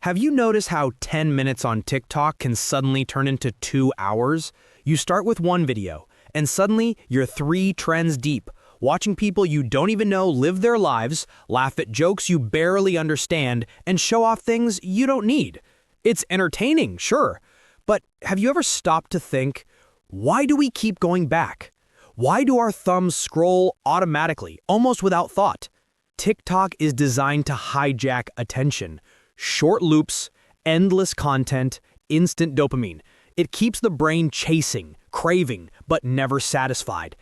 Have you noticed how 10 minutes on TikTok can suddenly turn into 2 hours? You start with one video, and suddenly you're 3 trends deep, watching people you don't even know live their lives, laugh at jokes you barely understand, and show off things you don't need. It's entertaining, sure, but have you ever stopped to think, why do we keep going back? Why do our thumbs scroll automatically, almost without thought? TikTok is designed to hijack attention. Short loops, endless content, instant dopamine. It keeps the brain chasing, craving, but never satisfied.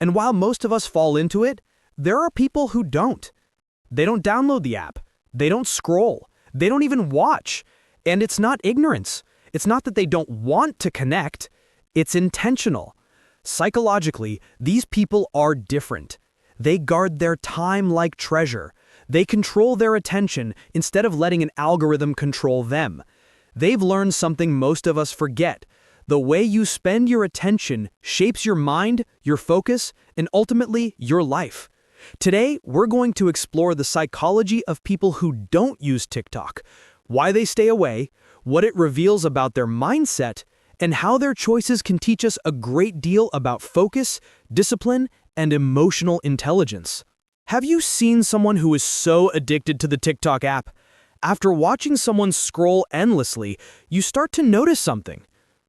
And while most of us fall into it, there are people who don't. They don't download the app. They don't scroll. They don't even watch. And it's not ignorance. It's not that they don't want to connect. It's intentional. Psychologically, these people are different. They guard their time like treasure. They control their attention instead of letting an algorithm control them. They've learned something most of us forget. The way you spend your attention shapes your mind, your focus, and ultimately your life. Today, we're going to explore the psychology of people who don't use TikTok, why they stay away, what it reveals about their mindset, and how their choices can teach us a great deal about focus, discipline, and emotional intelligence. Have you seen someone who is so addicted to the TikTok app? After watching someone scroll endlessly, you start to notice something.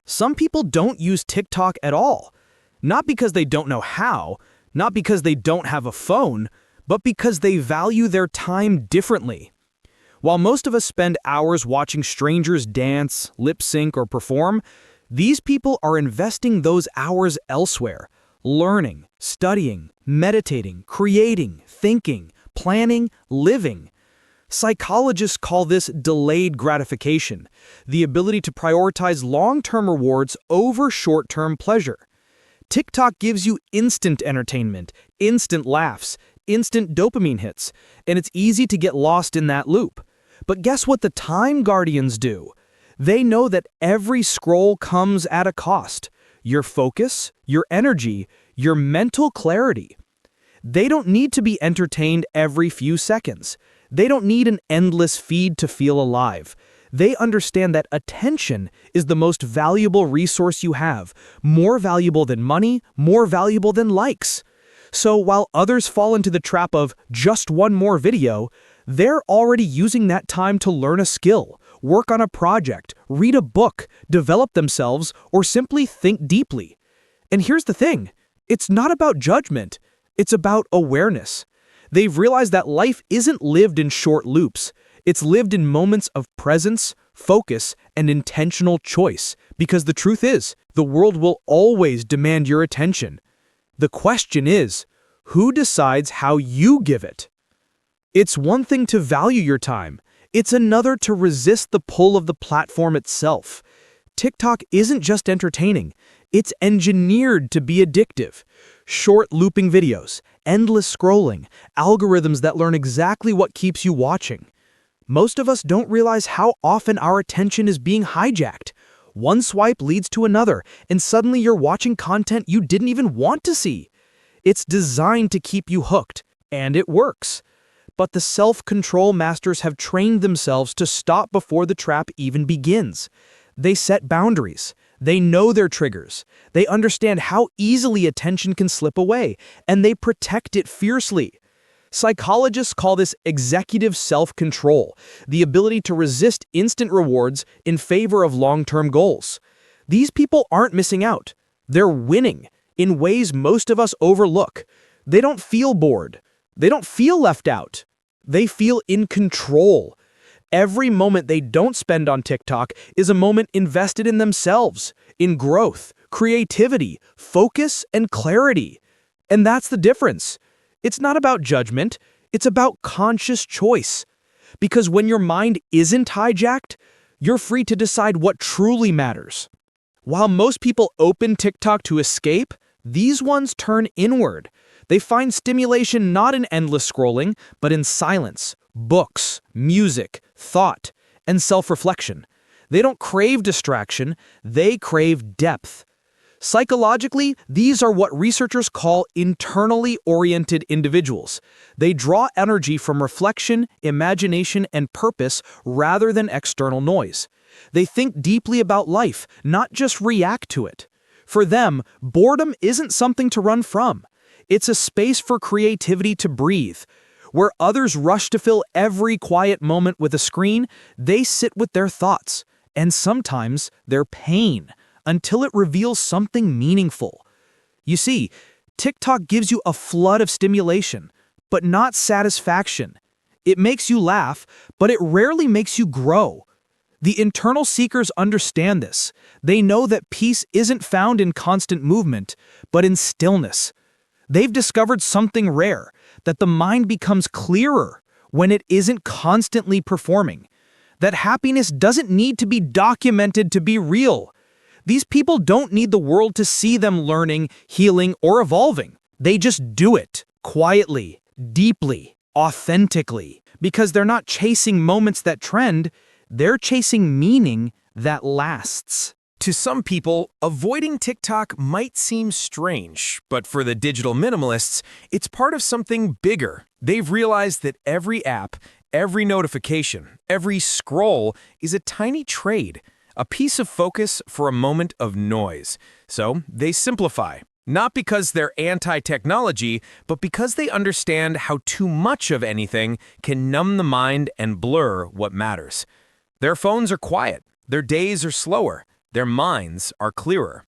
Some people don't use TikTok at all. Not because they don't know how, not because they don't have a phone, but because they value their time differently. While most of us spend hours watching strangers dance, lip sync, or perform, these people are investing those hours elsewhere. Learning, studying, meditating, creating, thinking, planning, living. Psychologists call this delayed gratification, the ability to prioritize long-term rewards over short-term pleasure. TikTok gives you instant entertainment, instant laughs, instant dopamine hits, and it's easy to get lost in that loop. But guess what the time guardians do? They know that every scroll comes at a cost. Your focus, your energy, your mental clarity. They don't need to be entertained every few seconds. They don't need an endless feed to feel alive. They understand that attention is the most valuable resource you have, more valuable than money, more valuable than likes. So while others fall into the trap of just one more video, they're already using that time to learn a skill, work on a project, read a book, develop themselves, or simply think deeply. And here's the thing, it's not about judgment, it's about awareness. They've realized that life isn't lived in short loops, it's lived in moments of presence, focus, and intentional choice. Because the truth is, the world will always demand your attention. The question is, who decides how you give it? It's one thing to value your time. It's another to resist the pull of the platform itself. TikTok isn't just entertaining. It's engineered to be addictive. Short looping videos, endless scrolling, algorithms that learn exactly what keeps you watching. Most of us don't realize how often our attention is being hijacked. One swipe leads to another, and suddenly you're watching content you didn't even want to see. It's designed to keep you hooked, and it works. But the self-control masters have trained themselves to stop before the trap even begins. They set boundaries. They know their triggers. They understand how easily attention can slip away, and they protect it fiercely. Psychologists call this executive self-control, the ability to resist instant rewards in favor of long-term goals. These people aren't missing out. They're winning in ways most of us overlook. They don't feel bored. They don't feel left out. They feel in control. Every moment they don't spend on TikTok is a moment invested in themselves, in growth, creativity, focus, and clarity. And that's the difference. It's not about judgment, it's about conscious choice. Because when your mind isn't hijacked, you're free to decide what truly matters. While most people open TikTok to escape, these ones turn inward. They find stimulation not in endless scrolling, but in silence, books, music, thought, and self-reflection. They don't crave distraction, they crave depth. Psychologically, these are what researchers call internally oriented individuals. They draw energy from reflection, imagination, and purpose rather than external noise. They think deeply about life, not just react to it. For them, boredom isn't something to run from. It's a space for creativity to breathe. Where others rush to fill every quiet moment with a screen, they sit with their thoughts, and sometimes their pain, until it reveals something meaningful. You see, TikTok gives you a flood of stimulation, but not satisfaction. It makes you laugh, but it rarely makes you grow. The internal seekers understand this. They know that peace isn't found in constant movement, but in stillness. They've discovered something rare, that the mind becomes clearer when it isn't constantly performing. That happiness doesn't need to be documented to be real. These people don't need the world to see them learning, healing, or evolving. They just do it, quietly, deeply, authentically, because they're not chasing moments that trend, they're chasing meaning that lasts. To some people, avoiding TikTok might seem strange, but for the digital minimalists, it's part of something bigger. They've realized that every app, every notification, every scroll is a tiny trade, a piece of focus for a moment of noise. So they simplify, not because they're anti-technology, but because they understand how too much of anything can numb the mind and blur what matters. Their phones are quiet, their days are slower, their minds are clearer.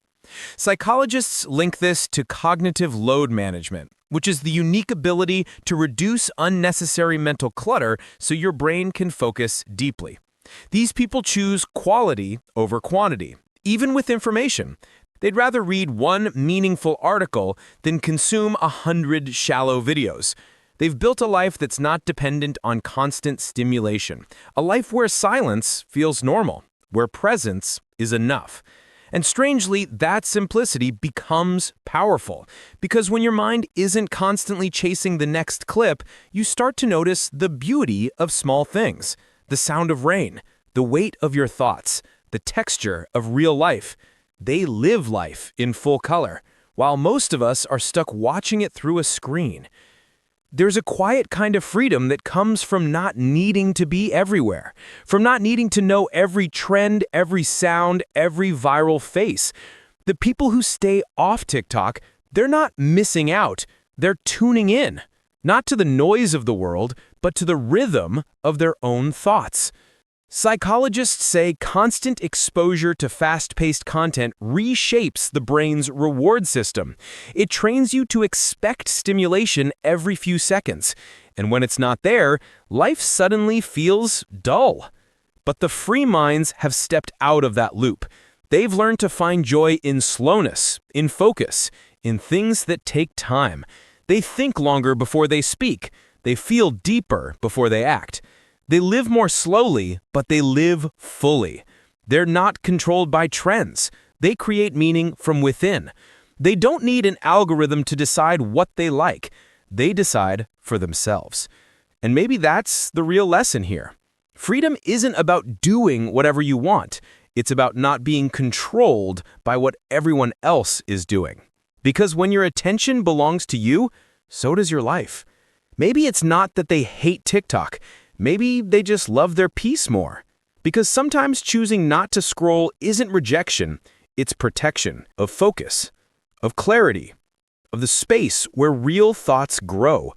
Psychologists link this to cognitive load management, which is the unique ability to reduce unnecessary mental clutter so your brain can focus deeply. These people choose quality over quantity, even with information. They'd rather read one meaningful article than consume 100 shallow videos. They've built a life that's not dependent on constant stimulation, a life where silence feels normal, where presence is enough. And strangely, that simplicity becomes powerful, because when your mind isn't constantly chasing the next clip, you start to notice the beauty of small things, the sound of rain, the weight of your thoughts, the texture of real life. They live life in full color, while most of us are stuck watching it through a screen. There's a quiet kind of freedom that comes from not needing to be everywhere, from not needing to know every trend, every sound, every viral face. The people who stay off TikTok, they're not missing out, they're tuning in, not to the noise of the world, but to the rhythm of their own thoughts. Psychologists say constant exposure to fast-paced content reshapes the brain's reward system. It trains you to expect stimulation every few seconds, and when it's not there, life suddenly feels dull. But the free minds have stepped out of that loop. They've learned to find joy in slowness, in focus, in things that take time. They think longer before they speak. They feel deeper before they act. They live more slowly, but they live fully. They're not controlled by trends. They create meaning from within. They don't need an algorithm to decide what they like. They decide for themselves. And maybe that's the real lesson here. Freedom isn't about doing whatever you want. It's about not being controlled by what everyone else is doing. Because when your attention belongs to you, so does your life. Maybe it's not that they hate TikTok. Maybe they just love their peace more. Because sometimes choosing not to scroll isn't rejection, it's protection of focus, of clarity, of the space where real thoughts grow.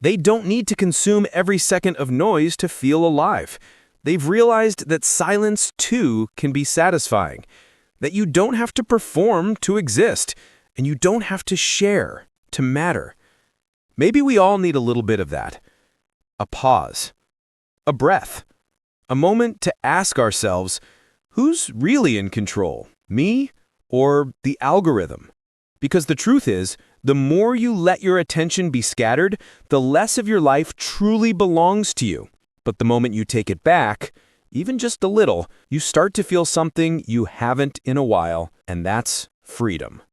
They don't need to consume every second of noise to feel alive. They've realized that silence, too, can be satisfying, that you don't have to perform to exist, and you don't have to share to matter. Maybe we all need a little bit of that. A pause. A breath, a moment to ask ourselves, who's really in control, me or the algorithm? Because the truth is, the more you let your attention be scattered, the less of your life truly belongs to you. But the moment you take it back, even just a little, you start to feel something you haven't in a while, and that's freedom.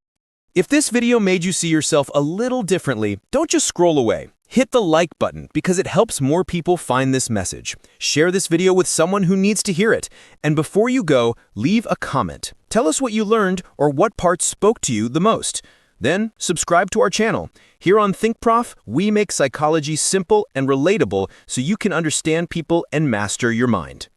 If this video made you see yourself a little differently, don't just scroll away. Hit the like button because it helps more people find this message. Share this video with someone who needs to hear it. And before you go, leave a comment. Tell us what you learned or what parts spoke to you the most. Then, subscribe to our channel. Here on ThinkProf, we make psychology simple and relatable so you can understand people and master your mind.